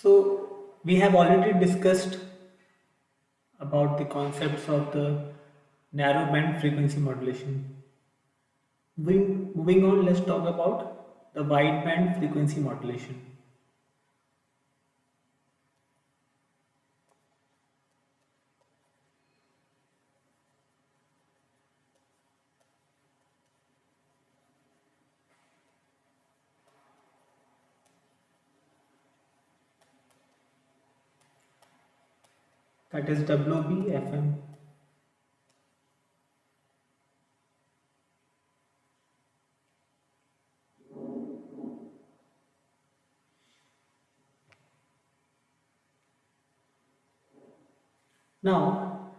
So we have already discussed about the concepts of the narrow band frequency modulation. Moving on, let's talk about the wide band frequency modulation. That is WBFM. Now,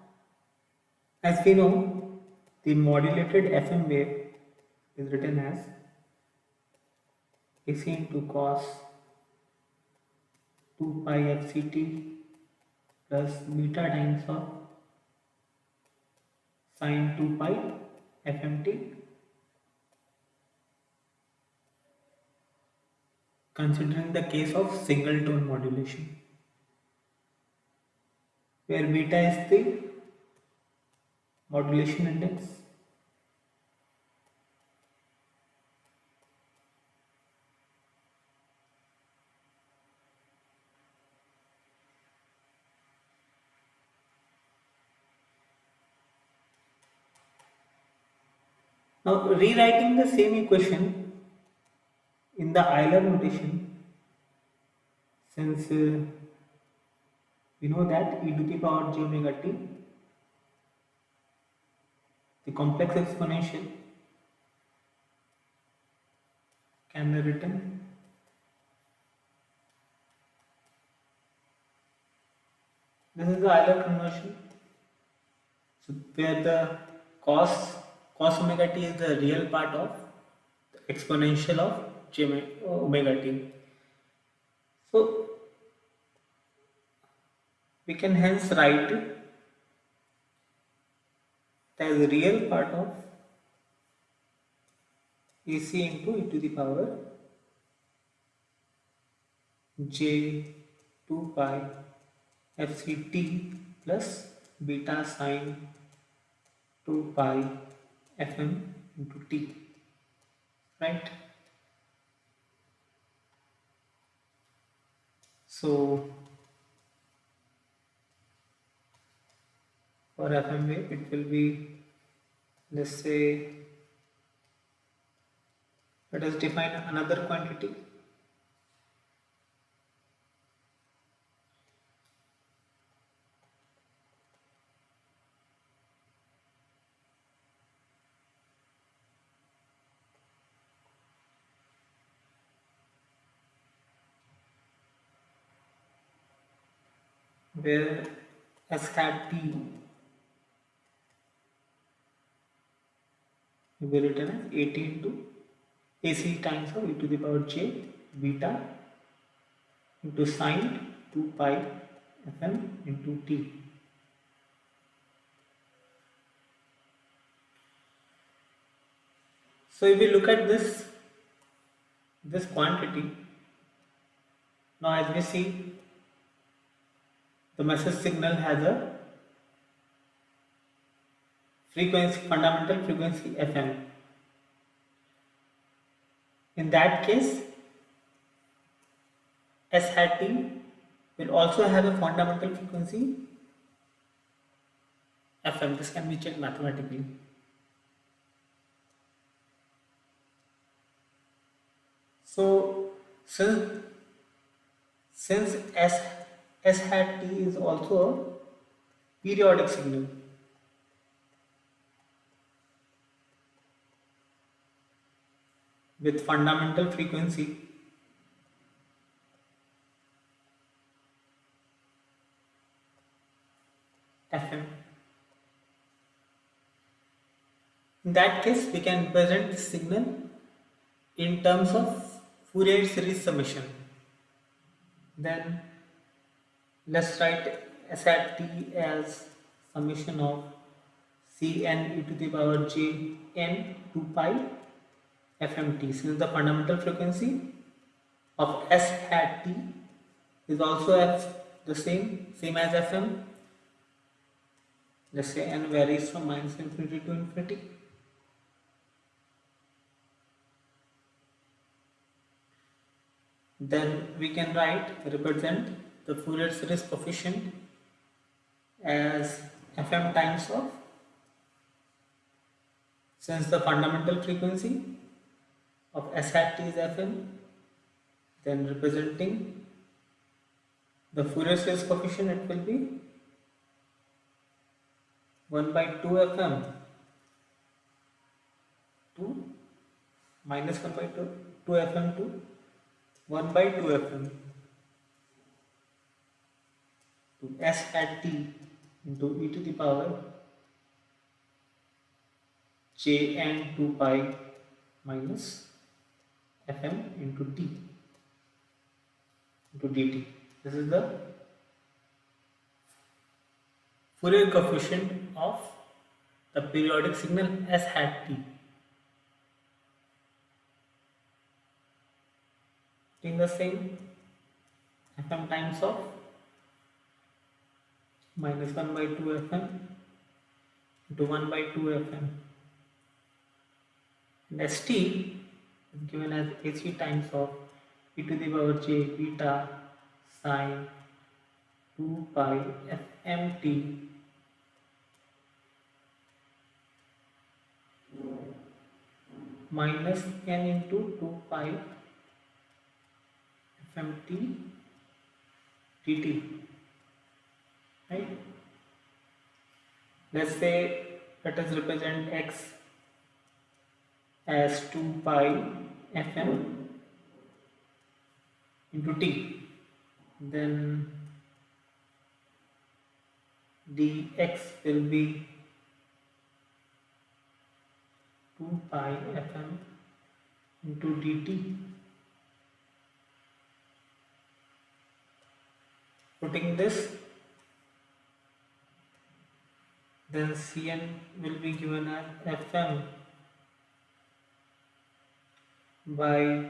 as we know, the modulated FM wave is written as AC into cos 2 pi FCT plus beta times of sin 2 pi FMT, considering the case of single tone modulation, where beta is the modulation index. Now, rewriting the same equation in the Euler notation, since we know that e to the power j omega t, the complex exponential, can be written this is the Euler conversion. So where the cos omega t is the real part of the exponential of omega t. So we can hence write it as the real part of AC into e to the power j 2 pi fct plus beta sine 2 pi fm into t, right? So for FM wave it will be, let's say, let us define another quantity. Where S hat t will be written as 80 into AC times of e to the power j beta into sine 2 pi fm into t. So if we look at this quantity, now as we see, the message signal has a fundamental frequency FM. In that case, S hat t will also have a fundamental frequency FM. This can be checked mathematically. So since S hat t is also a periodic signal, with fundamental frequency FM. In that case, we can represent this signal in terms of Fourier series summation. Then let's write S hat t as summation of Cn e to the power j n 2 pi fmt, since the fundamental frequency of S hat t is also the same as Fm. Let's say n varies from minus infinity to infinity. Then we can represent the Fourier series coefficient as Fm times of, since the fundamental frequency of S hat t is Fm, then representing the Fourier series coefficient, it will be 1 by 2 Fm to minus 1 by 2 Fm to 1 by 2 Fm to S hat t into e to the power jn 2 pi minus Fm into t into dt. This is the Fourier coefficient of the periodic signal S hat t. In the same, Fm times of minus 1 by 2 Fm into 1 by 2 Fm. And St is given as Ac times of e to the power j beta sine 2 pi Fmt minus n into 2 pi Fmt dt. Right? Let's say let us represent x as 2 pi Fm into t. Then dx will be 2 pi Fm into dt. Putting this, then Cn will be given as Fm by,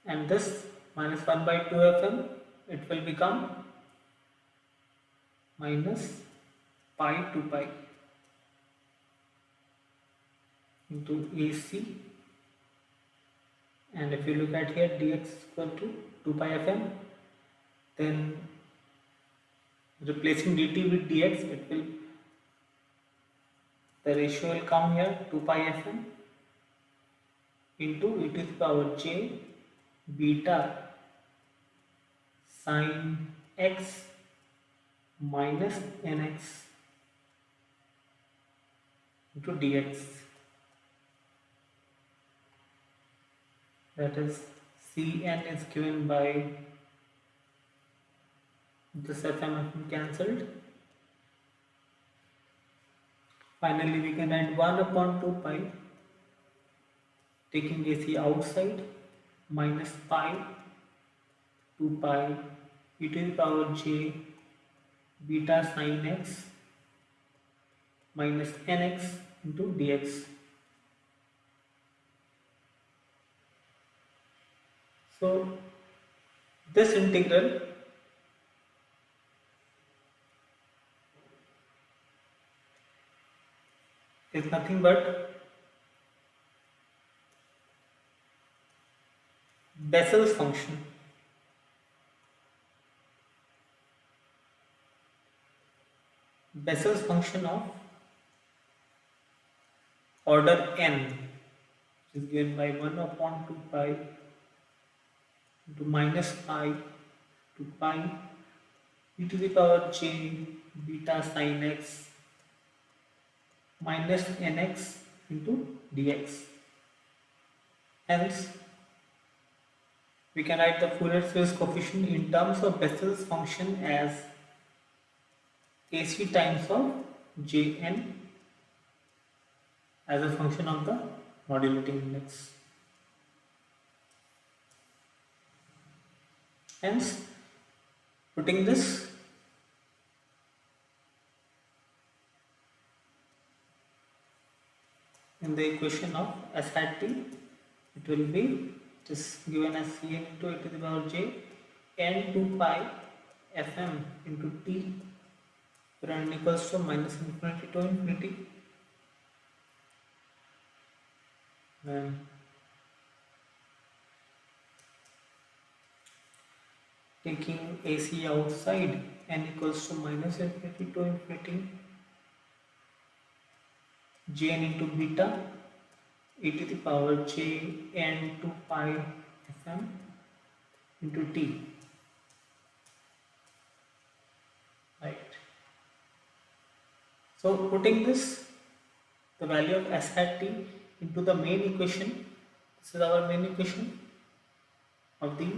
and this minus 1 by 2 Fm, it will become minus pi 2 pi into Ac, and if you look at here dx is equal to 2 pi Fm, then replacing dt with dx, the ratio will come here 2 pi Fm into e to the power j beta sine x minus nx into dx. That is, Cn is given by this Fm cancelled. Finally, we can write 1 upon 2 pi, taking Ac outside, minus pi 2 pi e to the power j beta sine x minus nx into dx. So this integral is nothing but Bessel's function. Bessel's function of order n, which is given by 1 upon 2 pi into minus pi 2 pi e to the power j beta sine x minus nx into dx. Hence, we can write the Fourier series coefficient in terms of Bessel's function as Ac times of Jn as a function of the modulating index. Hence, putting this in the equation of S hat t, it will be just given as Cn into e to the power j n 2 pi fm into t for n equals to minus infinity to infinity. Then taking AC outside, n equals to minus infinity to infinity, jn into beta e to the power j n 2 pi fm into t, right? So putting this, the value of s hat t into the main equation, this is our main equation of the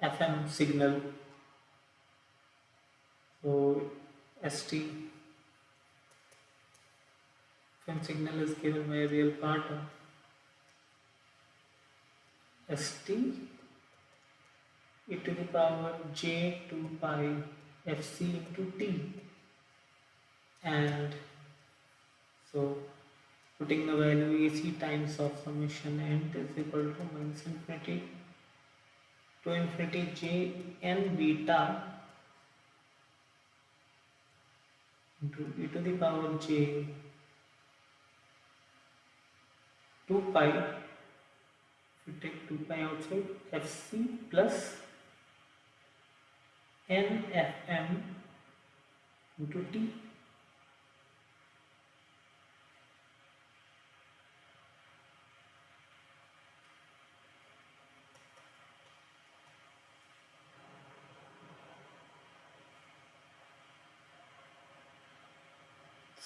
fm signal. So st fm signal is given by a real part of st e to the power j 2 pi fc into t, and so putting the value AC times of summation n is equal to minus infinity to infinity j n beta into e to the power j 2 pi, if you take 2 pi outside, fc plus nfm into t.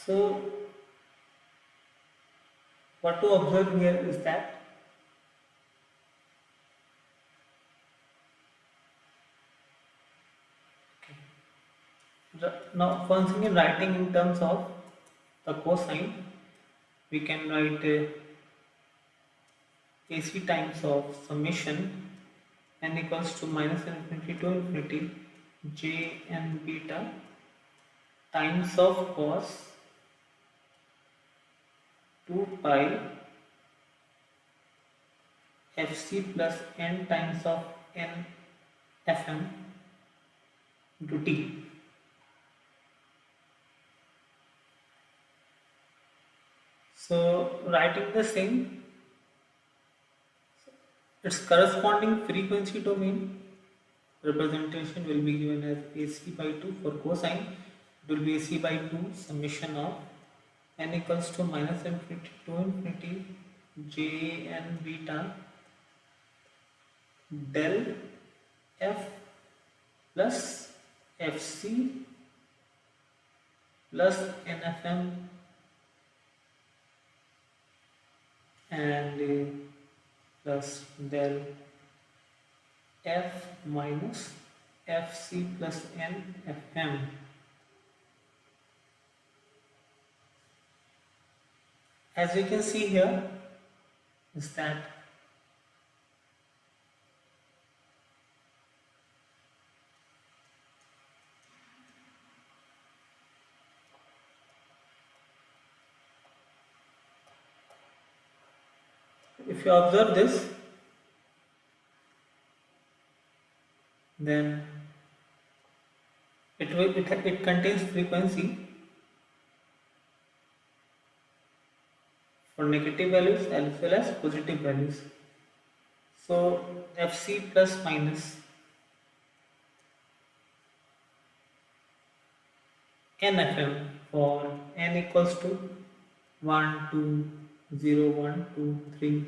So what to observe here is that now once again writing in terms of the cosine, we can write AC times of summation n equals to minus infinity to infinity j n beta times of cos 2 pi fc plus n times of n fm into t. So writing the same, its corresponding frequency domain representation will be given as AC by 2 for cosine. It will be AC by 2 summation of n equals to minus infinity to infinity j n beta del f plus fc plus nfm and plus del f minus fc plus nfm. As we can see here is that if you observe this, then it contains frequency for negative values as well as positive values. So fc plus minus nfm for n equals to 1 2 0 1 2 3,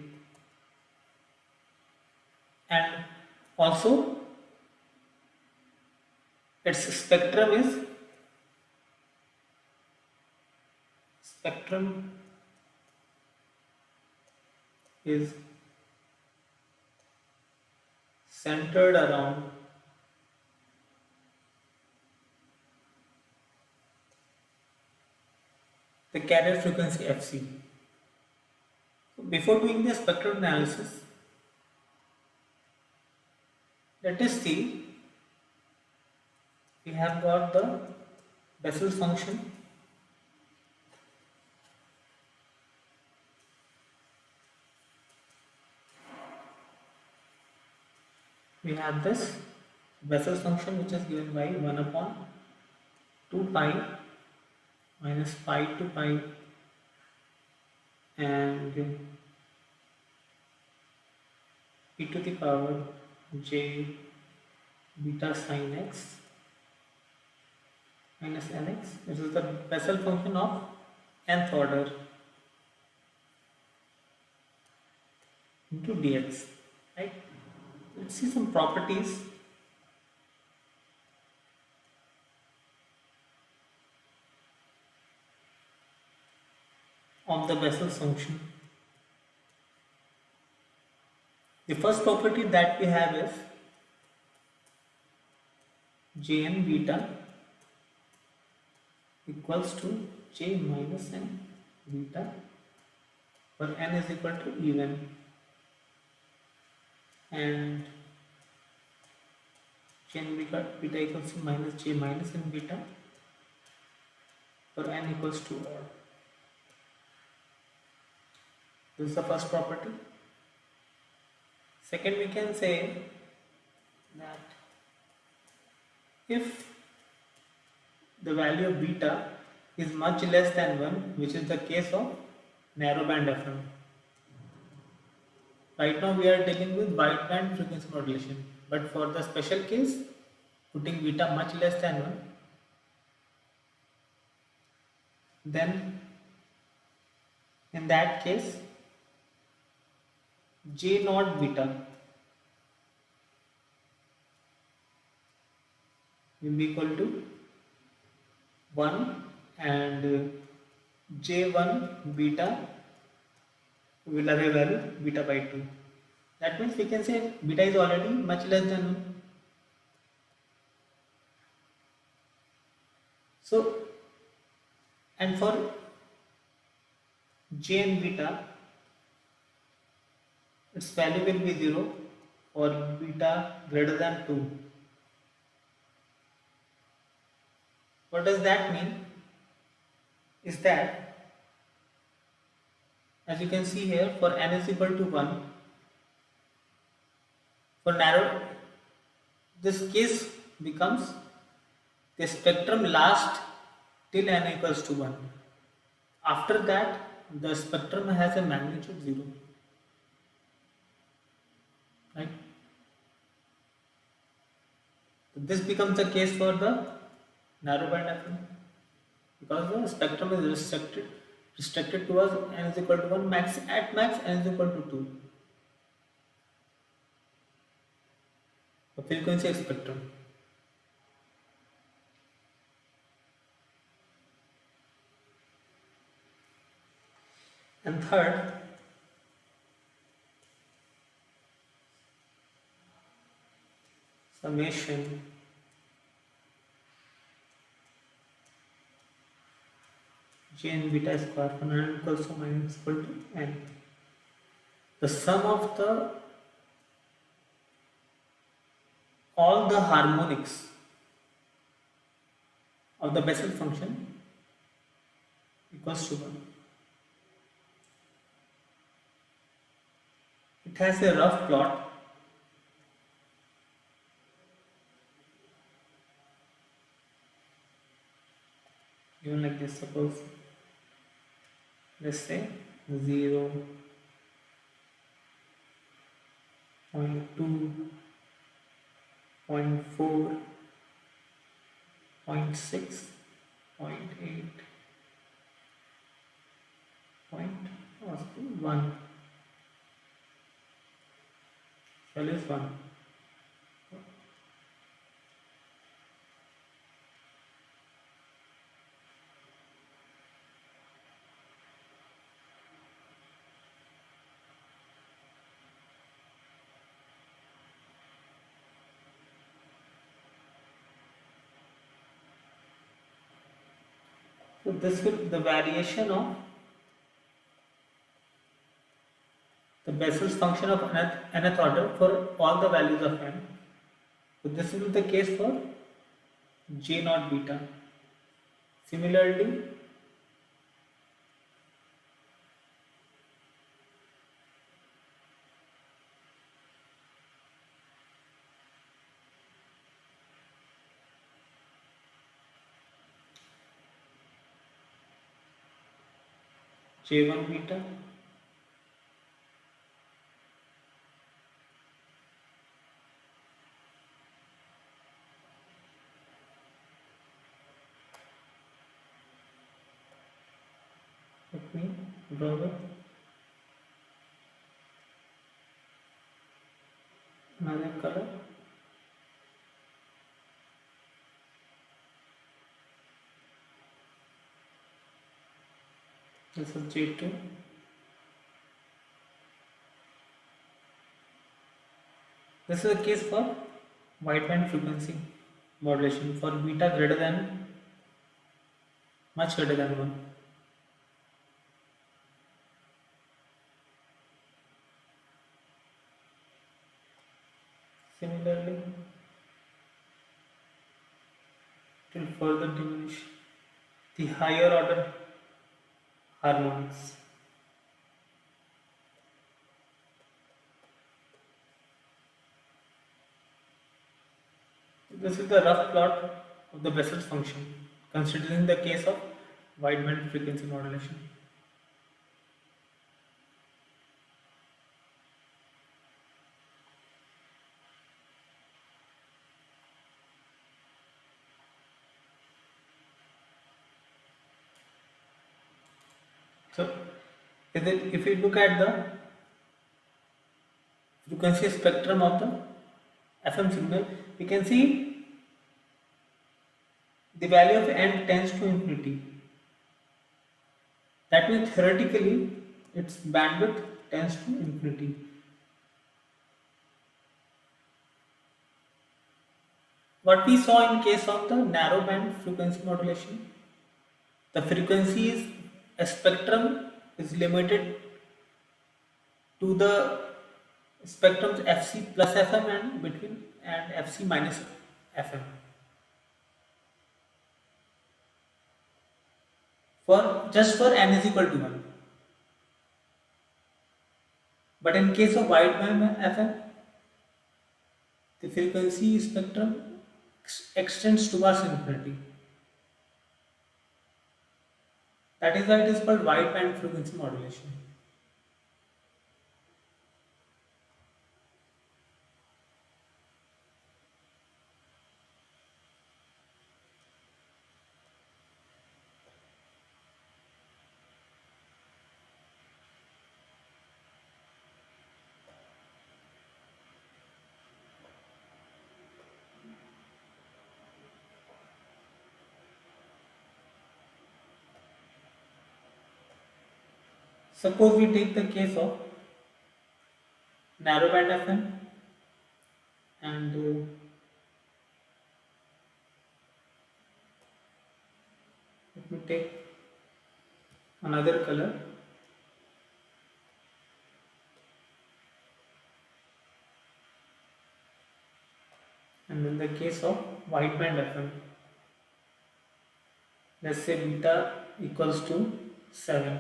and also its spectrum is centered around the carrier frequency fc. So before doing the spectral analysis, let us see, we have got the Bessel's function. We have this Bessel's function, which is given by 1 upon 2 pi minus pi to pi and e to the power j beta sin x minus nx. This is the Bessel function of nth order into dx. Right? Let's see some properties. Of the Bessel's function. The first property that we have is Jn beta equals to j minus n beta, where n is equal to even, and Jn beta equals to minus j minus n beta, where n equals to odd. This is the first property. Second, we can say that if the value of beta is much less than 1, which is the case of narrowband FM. Right now we are dealing with wideband frequency modulation, but for the special case, putting beta much less than 1, then in that case J naught beta will be equal to 1 and J1 beta will have a value beta by 2. That means we can say beta is already much less than 1. So, and for J and beta, its value will be 0 for beta greater than 2. What does that mean? Is that, as you can see here, for n is equal to 1, for narrow, this case becomes the spectrum lasts till n equals to 1. After that, the spectrum has a magnitude 0. Right? So this becomes the case for the narrowband FM, because the spectrum is restricted towards n is equal to 1, max at max n is equal to 2. The frequency of spectrum. And third, summation j and beta square for n equals to minus equal to n. The sum of all the harmonics of the Bessel function equals to 1. It has a rough plot. Even like this, suppose, let's say 0, 0.2, 0.4, 0.6, 0.8, 1. Value is 1. So this will the variation of the Bessel's function of nth order for all the values of n. So this will be the case for j naught beta. Similarly, J1 beta. Let me draw the another color. This is J2. This is a case for wideband frequency modulation for beta greater than much greater than 1. Similarly, it will further diminish the higher order harmonics. This is the rough plot of the Bessel's function, considering the case of wideband frequency modulation. So, if we look at the frequency spectrum of the FM signal, we can see the value of n tends to infinity. That means theoretically its bandwidth tends to infinity. What we saw in case of the narrow band frequency modulation, the frequency is a spectrum is limited to the spectrums Fc plus Fm and between and Fc minus Fm. For just for n is equal to 1. But in case of wideband FM, the frequency spectrum extends towards infinity. That is why it is called wideband frequency modulation. Suppose we take the case of narrowband FM and let me take another color. And in the case of wideband FM, let's say beta equals to 7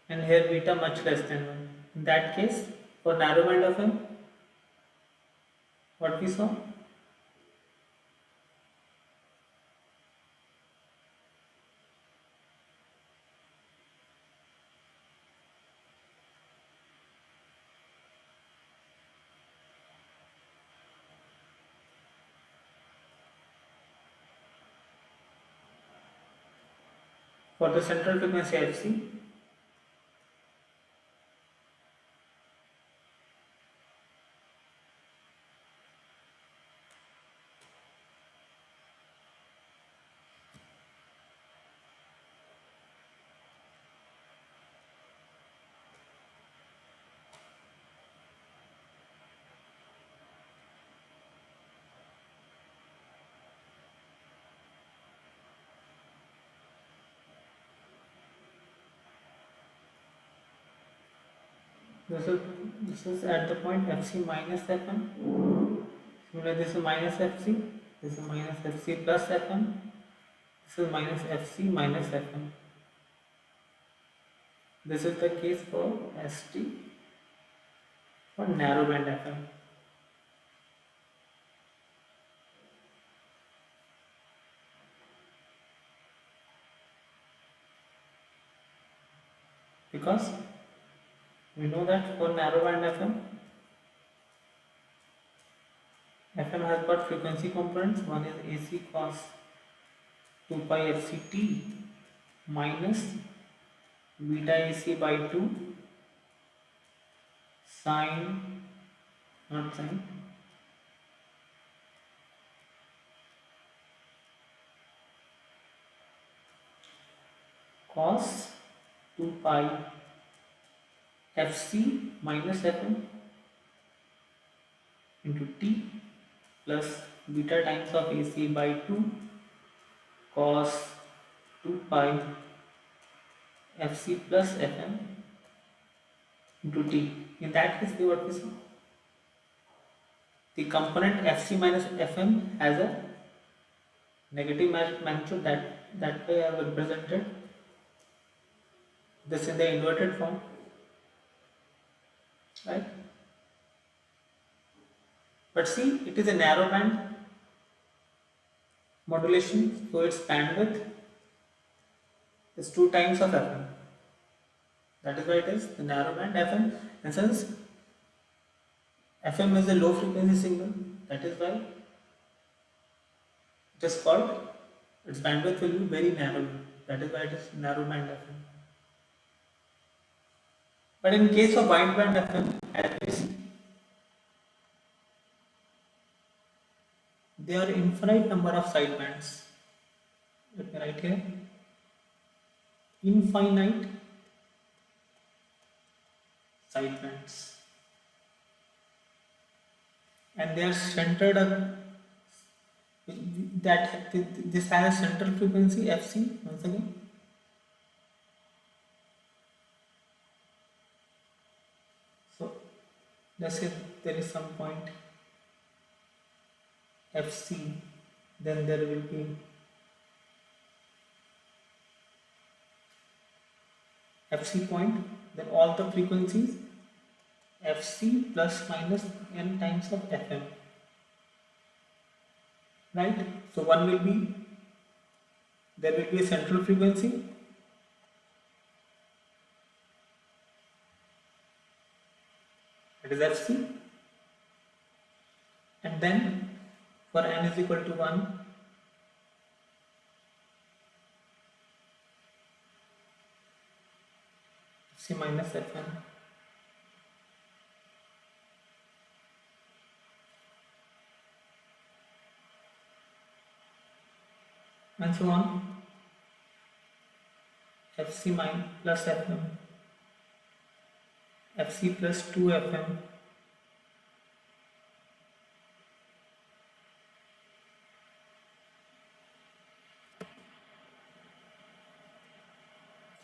and here beta much less than 1. In that case, for narrowband FM, what we saw? For the central frequency Fc, this is at the point Fc minus Fm. Similarly, this is minus Fc, this is minus Fc plus Fm, this is minus Fc minus Fm. This is the case for St for narrowband FM. because we know that for narrowband FM has got frequency components. One is AC cos 2 pi fct minus beta AC by 2 sine, not sine, cos 2 pi fc minus fm into t plus beta times of AC by 2 cos 2 pi fc plus fm into t. In that case, what we saw, the component fc minus fm has a negative magnitude. That way I have represented this in the inverted form, right? But see, it is a narrow band modulation, so its bandwidth is 2 times of fm. That is why it is the narrow band FM. And since FM is a low frequency signal, that is why it is called, its bandwidth will be very narrow. That is why it is narrow band FM. But in case of wideband FM, as we see, there are infinite number of sidebands. Let me write here. Infinite sidebands. And they are centered on that this has a central frequency Fc once again. So let's say there is some point Fc, then there will be Fc point, then all the frequencies Fc plus minus n times of Fm, right? So one will be, there will be a central frequency, that is Fc, and then for n is equal to 1, Fc minus Fm. And so on, Fc minus plus Fm, Fc plus 2 Fm,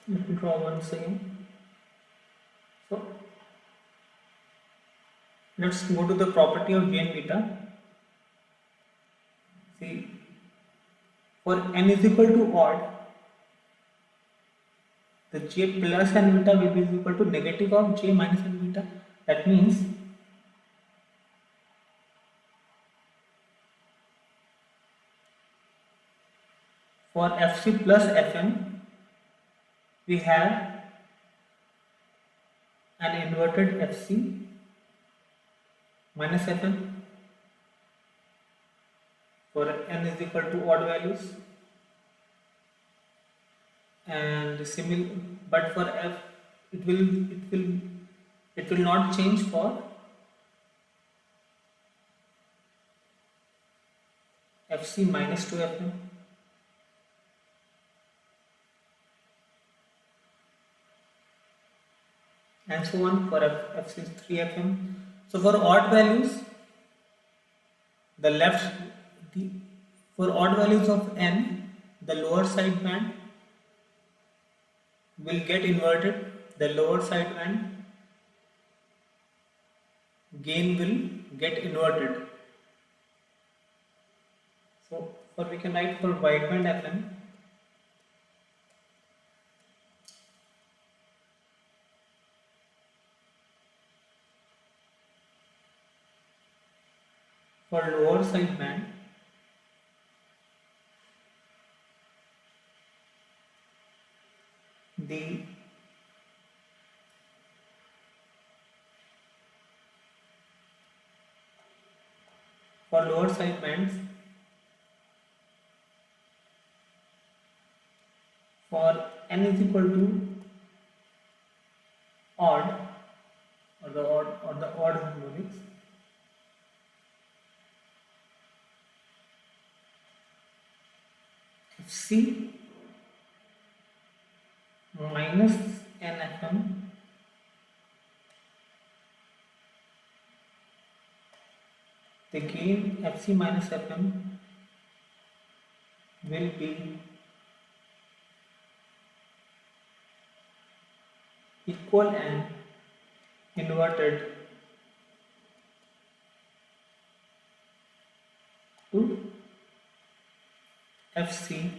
let me draw once again. So let's go to the property of J and beta. See, for n is equal to odd, the J plus n beta will be equal to negative of J minus n beta. That means for Fc plus Fm, we have an inverted Fc minus Fm for n is equal to odd values, and similar, but for F it will not change for Fc minus 2 Fm. And so on for Fc 3 Fm. So for odd values, for odd values of n, the lower side band will get inverted, the lower side band gain will get inverted. So we can write for wideband FM, for lower side band, the For lower side bands, for n is equal to odd or the odd harmonics, Fc minus nfm the gain Fc minus Fm will be equal and inverted to Fc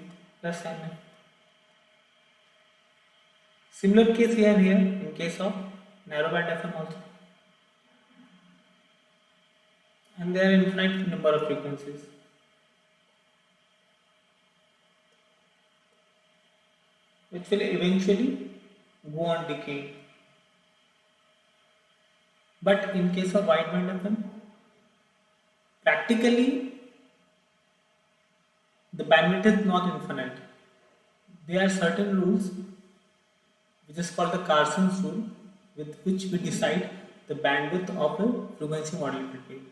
plus Nf. Similar case we have here in case of narrowband FM also, and there are infinite number of frequencies. Which will eventually go on decaying. But in case of wideband FM, practically the bandwidth is not infinite. There are certain rules which is called the Carson's rule, with which we decide the bandwidth of a frequency modulated wave.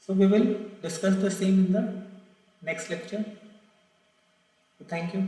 So we will discuss the same in the next lecture. So thank you.